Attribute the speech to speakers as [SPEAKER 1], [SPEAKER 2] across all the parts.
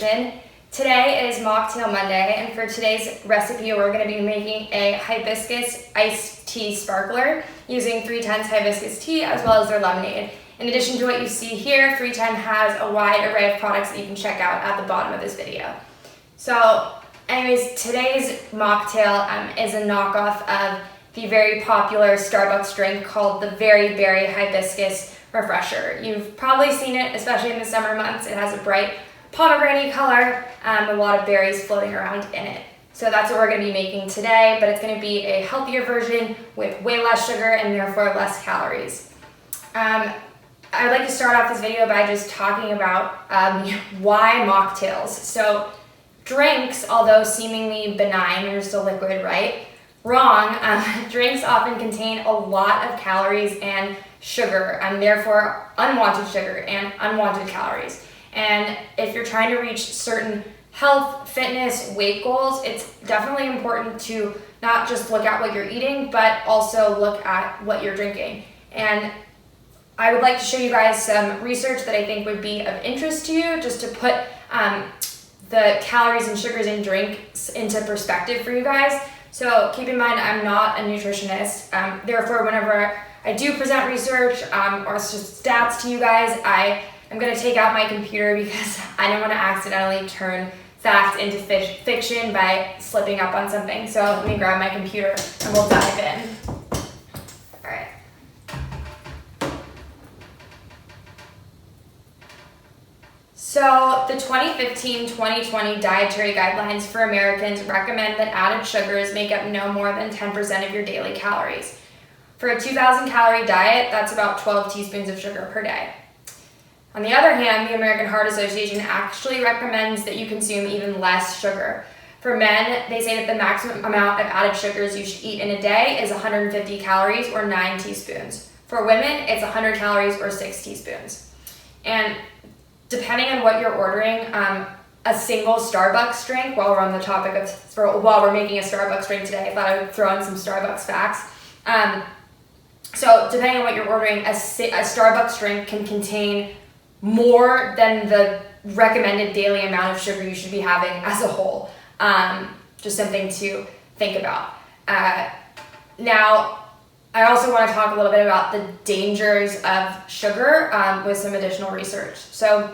[SPEAKER 1] edition. Today is Mocktail Monday, and for today's recipe, we're going to be making a hibiscus iced tea sparkler using 310's hibiscus tea as well as their lemonade. In addition to what you see here, 310 has a wide array of products that you can check out at the bottom of this video. So anyways, today's mocktail is a knockoff of the very popular Starbucks drink called the Very Berry Hibiscus Refresher. You've probably seen it, especially in the summer months. It has a bright pomegranate color, a lot of berries floating around in it. So that's what we're going to be making today, but it's going to be a healthier version with way less sugar and therefore less calories. I'd like to start off this video by just talking about why mocktails. So drinks, although seemingly benign, are just a liquid, right? Wrong. Drinks often contain a lot of calories and sugar, and therefore unwanted sugar and unwanted calories. And if you're trying to reach certain health, fitness, weight goals, it's definitely important to not just look at what you're eating, but also look at what you're drinking. And I would like to show you guys some research that I think would be of interest to you, just to put the calories and sugars in drinks into perspective for you guys. So keep in mind, I'm not a nutritionist. Therefore, whenever I do present research or just stats to you guys, I'm going to take out my computer because I don't want to accidentally turn fact into fiction by slipping up on something. So let me grab my computer and we'll dive in. All right. So the 2015-2020 dietary guidelines for Americans recommend that added sugars make up no more than 10% of your daily calories. For a 2,000 calorie diet, that's about 12 teaspoons of sugar per day. On the other hand, the American Heart Association actually recommends that you consume even less sugar. For men, they say that the maximum amount of added sugars you should eat in a day is 150 calories or 9 teaspoons. For women, it's 100 calories or 6 teaspoons. And depending on what you're ordering, a single Starbucks drink, while we're on the topic of, while we're making a Starbucks drink today, I thought I would throw in some Starbucks facts. So depending on what you're ordering, a Starbucks drink can contain more than the recommended daily amount of sugar you should be having as a whole. Just something to think about. Now, I also want to talk a little bit about the dangers of sugar with some additional research. So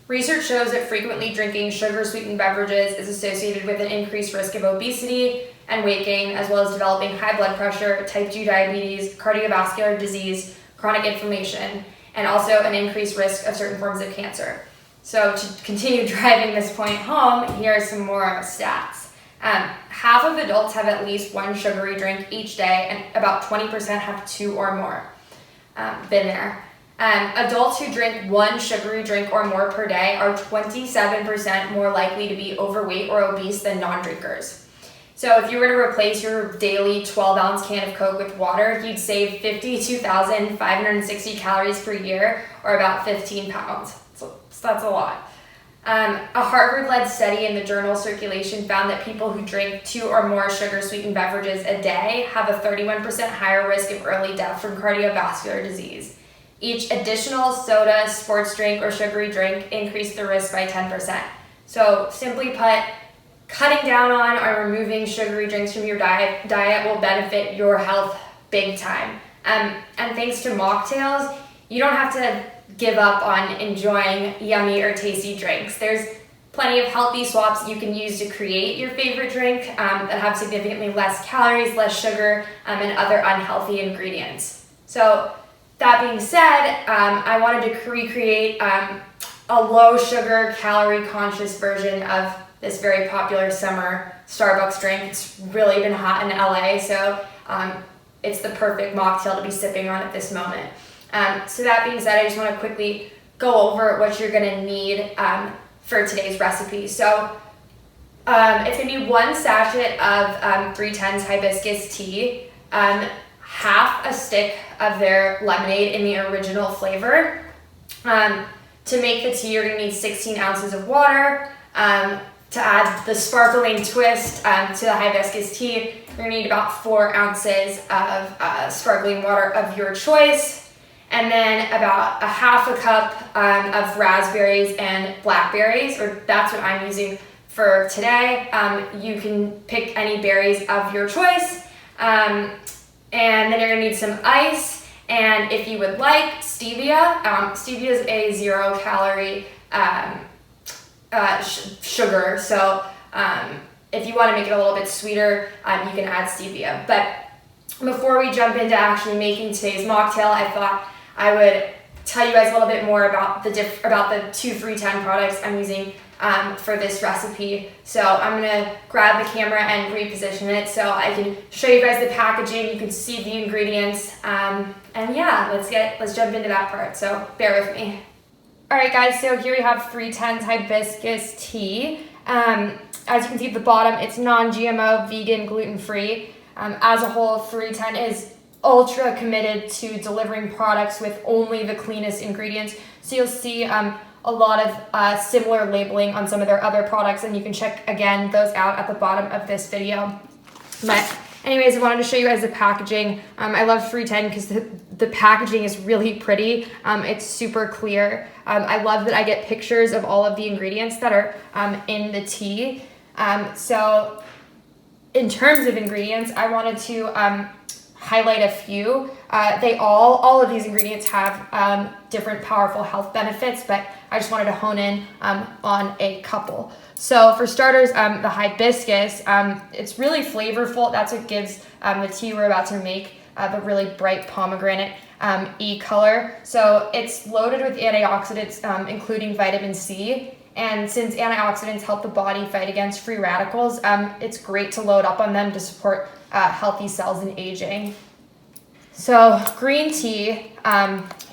[SPEAKER 1] research shows that frequently drinking sugar-sweetened beverages is associated with an increased risk of obesity and weight gain, as well as developing high blood pressure, type 2 diabetes, cardiovascular disease, chronic inflammation, and also an increased risk of certain forms of cancer. So to continue driving this point home, here are some more stats. Half of adults have at least one sugary drink each day, and about 20% have 2 or more. Been there. Adults who drink one sugary drink or more per day are 27% more likely to be overweight or obese than non-drinkers. So if you were to replace your daily 12-ounce can of Coke with water, you'd save 52,560 calories per year, or about 15 pounds. So that's a lot. A Harvard-led study in the journal Circulation found that people who drink 2 or more sugar-sweetened beverages a day have a 31% higher risk of early death from cardiovascular disease. Each additional soda, sports drink, or sugary drink increased the risk by 10%. So simply put, cutting down on or removing sugary drinks from your diet will benefit your health big time. And thanks to mocktails, you don't have to give up on enjoying yummy or tasty drinks. There's plenty of healthy swaps you can use to create your favorite drink that have significantly less calories, less sugar, and other unhealthy ingredients. So that being said, I wanted to recreate a low sugar, calorie conscious version of this very popular summer Starbucks drink. It's really been hot in LA, so it's the perfect mocktail to be sipping on at this moment. So that being said, I just want to quickly go over what you're going to need for today's recipe. So it's going to be 1 sachet of 310's hibiscus tea, half a stick of their lemonade in the original flavor. To make the tea, you're going to need 16 ounces of water. To add the sparkling twist to the hibiscus tea, you're going to need about 4 ounces of sparkling water of your choice. and then about a half a cup of raspberries and blackberries, or that's what I'm using for today. You can pick any berries of your choice. And then you're gonna need some ice, and if you would like, stevia. Stevia is a 0-calorie sugar, so if you want to make it a little bit sweeter, you can add stevia. But before we jump into actually making today's mocktail, I thought I would tell you guys a little bit more about the 2 310 products I'm using for this recipe. So I'm gonna grab the camera and reposition it so I can show you guys the packaging. You can see the ingredients, and yeah, let's jump into that part. So bear with me. All right, guys. So here we have 310's Hibiscus Tea. As you can see at the bottom, it's non-GMO, vegan, gluten-free. As a whole, 310 is ultra committed to delivering products with only the cleanest ingredients. So you'll see a lot of similar labeling on some of their other products, and you can check again those out at the bottom of this video. But anyways, I wanted to show you guys the packaging. I love 310 because the packaging is really pretty. It's super clear. I love that I get pictures of all of the ingredients that are in the tea. So in terms of ingredients, I wanted to highlight a few. All of these ingredients have different powerful health benefits, but I just wanted to hone in on a couple. So for starters, the hibiscus, it's really flavorful. That's what gives the tea we're about to make the really bright pomegranate color. So it's loaded with antioxidants, including vitamin C. And since antioxidants help the body fight against free radicals, it's great to load up on them to support healthy cells and aging. So green tea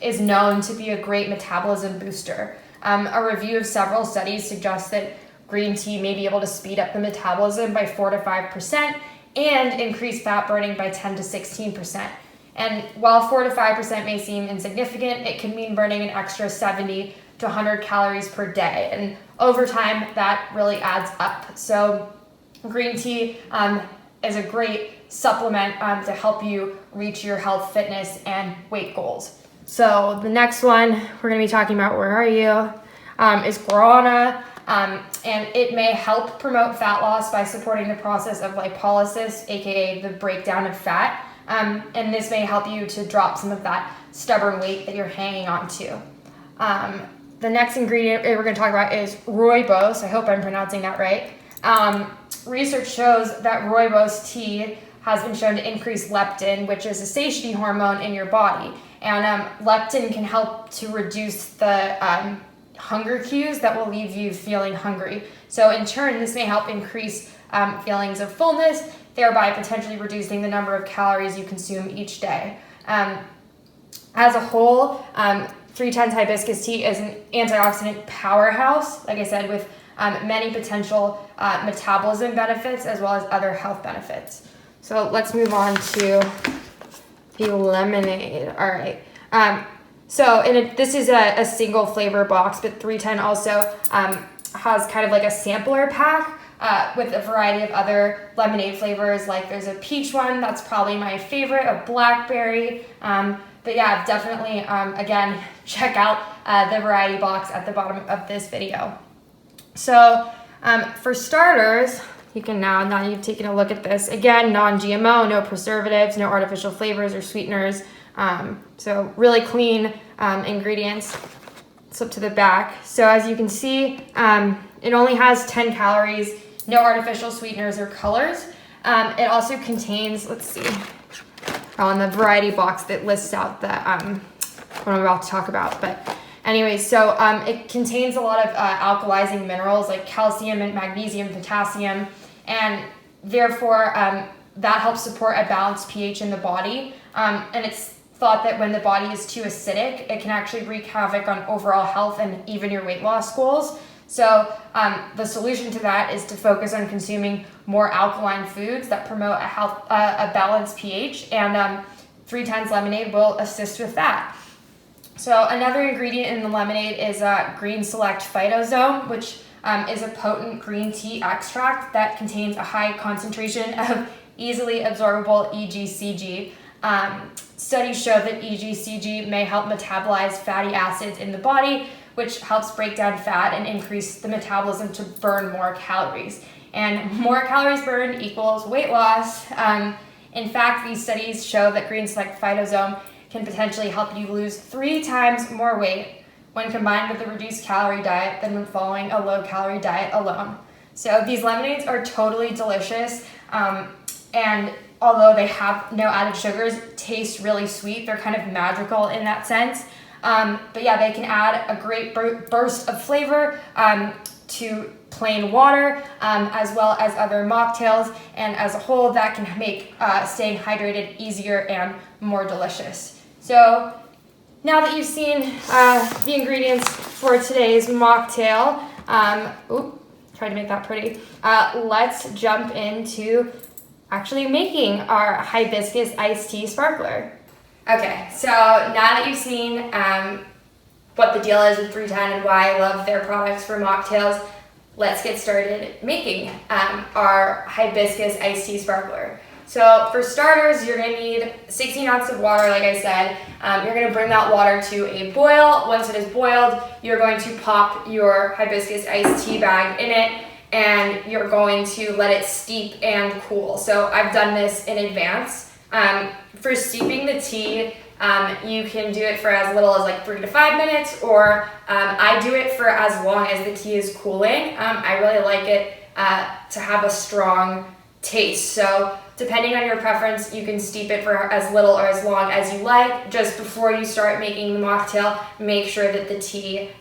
[SPEAKER 1] is known to be a great metabolism booster. A review of several studies suggests that green tea may be able to speed up the metabolism by 4 to 5% and increase fat burning by 10 to 16%. And while 4 to 5% may seem insignificant, it can mean burning an extra 70 to 100 calories per day. And over time, that really adds up. So green tea is a great supplement to help you reach your health, fitness, and weight goals. So the next one we're gonna be talking about, where are you, is guarana. And it may help promote fat loss by supporting the process of lipolysis, aka the breakdown of fat. And this may help you to drop some of that stubborn weight that you're hanging on to. The next ingredient we're going to talk about is rooibos. I hope I'm pronouncing that right. Research shows that rooibos tea has been shown to increase leptin, which is a satiety hormone in your body. And leptin can help to reduce the hunger cues that will leave you feeling hungry. So in turn, this may help increase feelings of fullness, thereby potentially reducing the number of calories you consume each day. As a whole, 310's Hibiscus Tea is an antioxidant powerhouse, like I said, with many potential metabolism benefits as well as other health benefits. So let's move on to the lemonade. All right. This is a single flavor box, but 310 also has kind of like a sampler pack with a variety of other lemonade flavors. Like there's a peach one, that's probably my favorite, a blackberry. But yeah, definitely, again, check out the variety box at the bottom of this video. So for starters, you can now you've taken a look at this, again, non-GMO, no preservatives, no artificial flavors or sweeteners. So really clean ingredients. Flip to the back. So as you can see, it only has 10 calories, no artificial sweeteners or colors. It also contains, let's see, on the variety box that lists out the what I'm about to talk about. But anyways, so it contains a lot of alkalizing minerals like calcium and magnesium, potassium, and therefore that helps support a balanced pH in the body. And it's thought that when the body is too acidic, it can actually wreak havoc on overall health and even your weight loss goals. So the solution to that is to focus on consuming more alkaline foods that promote a balanced pH, and 310's lemonade will assist with that. So another ingredient in the lemonade is Green Select Phytosome, which is a potent green tea extract that contains a high concentration of easily absorbable EGCG. Studies show that EGCG may help metabolize fatty acids in the body, which helps break down fat and increase the metabolism to burn more calories. And more calories burned equals weight loss. In fact, these studies show that green select phytosome can potentially help you lose 3 times more weight when combined with a reduced calorie diet than when following a low calorie diet alone. So these lemonades are totally delicious, and although they have no added sugars, taste really sweet. They're kind of magical in that sense. But yeah, they can add a great burst of flavor to plain water, as well as other mocktails, and as a whole, that can make staying hydrated easier and more delicious. So now that you've seen the ingredients for today's mocktail, try to make that pretty, let's jump into actually making our hibiscus iced tea sparkler. Okay, so now that you've seen what the deal is with 310 and why I love their products for mocktails, let's get started making our hibiscus iced tea sparkler. So for starters, you're gonna need 16 ounces of water, like I said. You're gonna bring that water to a boil. Once it is boiled, you're going to pop your hibiscus iced tea bag in it, and you're going to let it steep and cool. So I've done this in advance. For steeping the tea, you can do it for as little as like 3 to 5 minutes, or I do it for as long as the tea is cooling. I really like it to have a strong taste. So depending on your preference, you can steep it for as little or as long as you like. Just before you start making the mocktail, make sure that the tea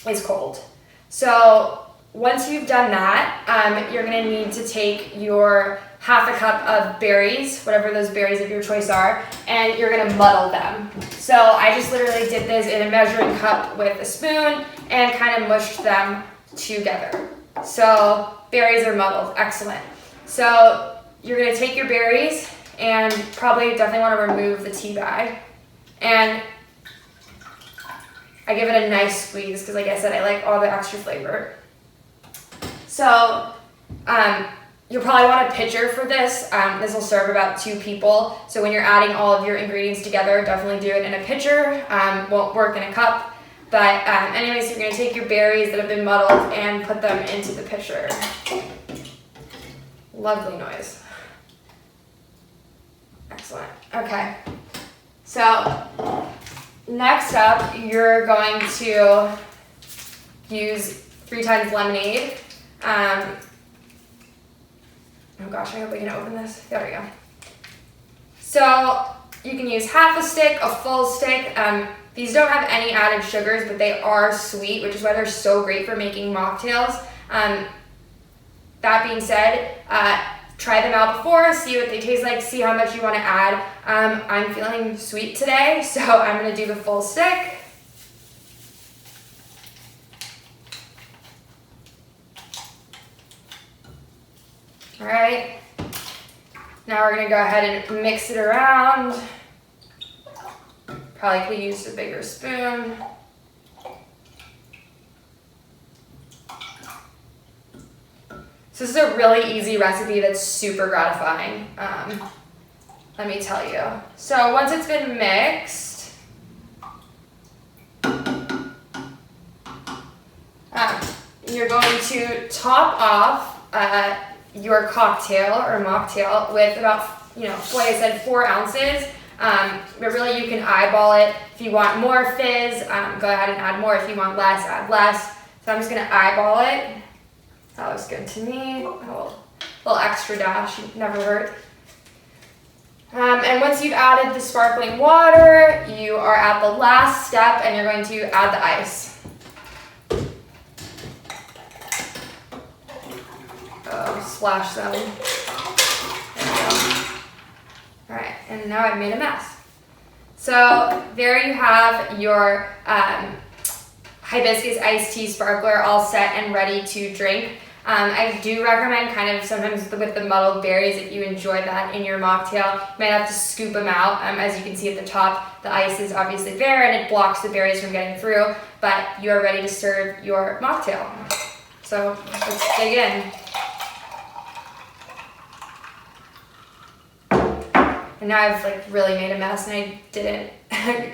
[SPEAKER 1] is cold. So once you've done that, you're gonna need to take your half a cup of berries, whatever those berries of your choice are, and you're gonna muddle them. So I just literally did this in a measuring cup with a spoon and kind of mushed them together. So berries are muddled, excellent. So you're gonna take your berries and definitely wanna remove the tea bag. And I give it a nice squeeze because like I said, I like all the extra flavor. So you'll probably want a pitcher for this. This will serve about 2 people. So when you're adding all of your ingredients together, definitely do it in a pitcher. Won't work in a cup. But anyways, you're gonna take your berries that have been muddled and put them into the pitcher. Lovely noise. Excellent. Okay. So next up, you're going to use 3 times lemonade. Oh gosh, I hope we can open this. There we go. So you can use half a stick, a full stick. These don't have any added sugars, but they are sweet, which is why they're so great for making mocktails. That being said, try them out before, see what they taste like, see how much you want to add. I'm feeling sweet today, so I'm going to do the full stick. All right, now we're gonna go ahead and mix it around. Probably could use a bigger spoon. So this is a really easy recipe that's super gratifying, let me tell you. So once it's been mixed, you're going to top off your cocktail or mocktail with about, like I said, 4 ounces. But really you can eyeball it. If you want more fizz, go ahead and add more. If you want less, add less. So I'm just gonna eyeball it. That looks good to me. A little extra dash, never hurt. And once you've added the sparkling water, you are at the last step and you're going to add the ice. Splash them. There we go. All right, and now I've made a mess. So there you have your hibiscus iced tea sparkler all set and ready to drink. I do recommend kind of sometimes with the muddled berries, if you enjoy that in your mocktail, you might have to scoop them out. As you can see at the top, the ice is obviously there and it blocks the berries from getting through, but you are ready to serve your mocktail. So let's dig in. And now I've like really made a mess, and I didn't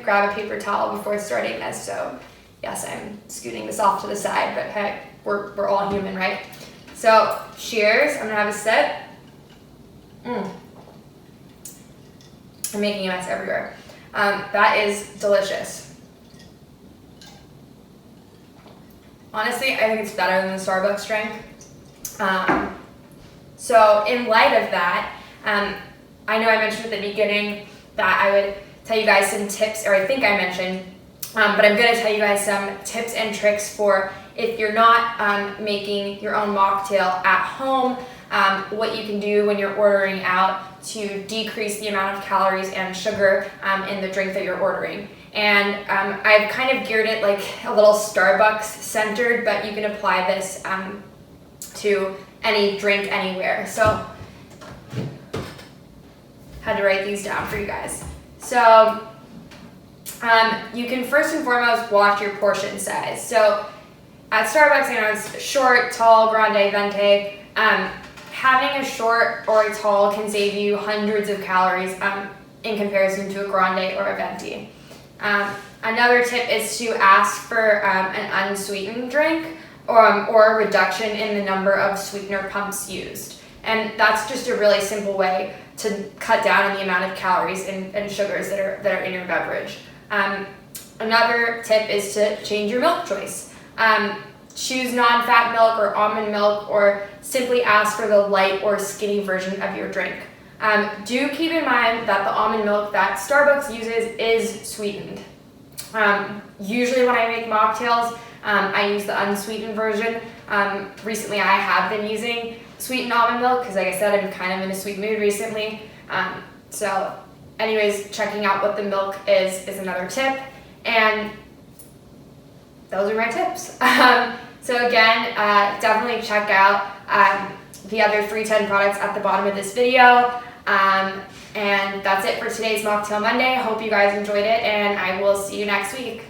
[SPEAKER 1] grab a paper towel before starting this, so yes, I'm scooting this off to the side, but hey, we're all human, right? So cheers, I'm gonna have a sip. I'm making a mess everywhere. That is delicious. Honestly, I think it's better than the Starbucks drink. So in light of that, I know I mentioned at the beginning that I would tell you guys some tips, or I think I mentioned, but I'm going to tell you guys some tips and tricks for if you're not making your own mocktail at home, what you can do when you're ordering out to decrease the amount of calories and sugar in the drink that you're ordering. And I've kind of geared it like a little Starbucks centered, but you can apply this to any drink anywhere. So had to write these down for you guys. So you can first and foremost watch your portion size. So at Starbucks, I know it's short, tall, grande, venti. Having a short or a tall can save you hundreds of calories in comparison to a grande or a venti. Another tip is to ask for an unsweetened drink or a reduction in the number of sweetener pumps used. And that's just a really simple way to cut down on the amount of calories and sugars that are in your beverage. Another tip is to change your milk choice. Choose non-fat milk or almond milk, or simply ask for the light or skinny version of your drink. Do keep in mind that the almond milk that Starbucks uses is sweetened. Usually when I make mocktails, I use the unsweetened version. Recently I have been using sweetened almond milk because, like I said, I'm kind of in a sweet mood recently. So anyways, checking out what the milk is another tip. And those are my tips. So again, definitely check out the other 310 products at the bottom of this video. And that's it for today's Mocktail Monday. Hope you guys enjoyed it, and I will see you next week.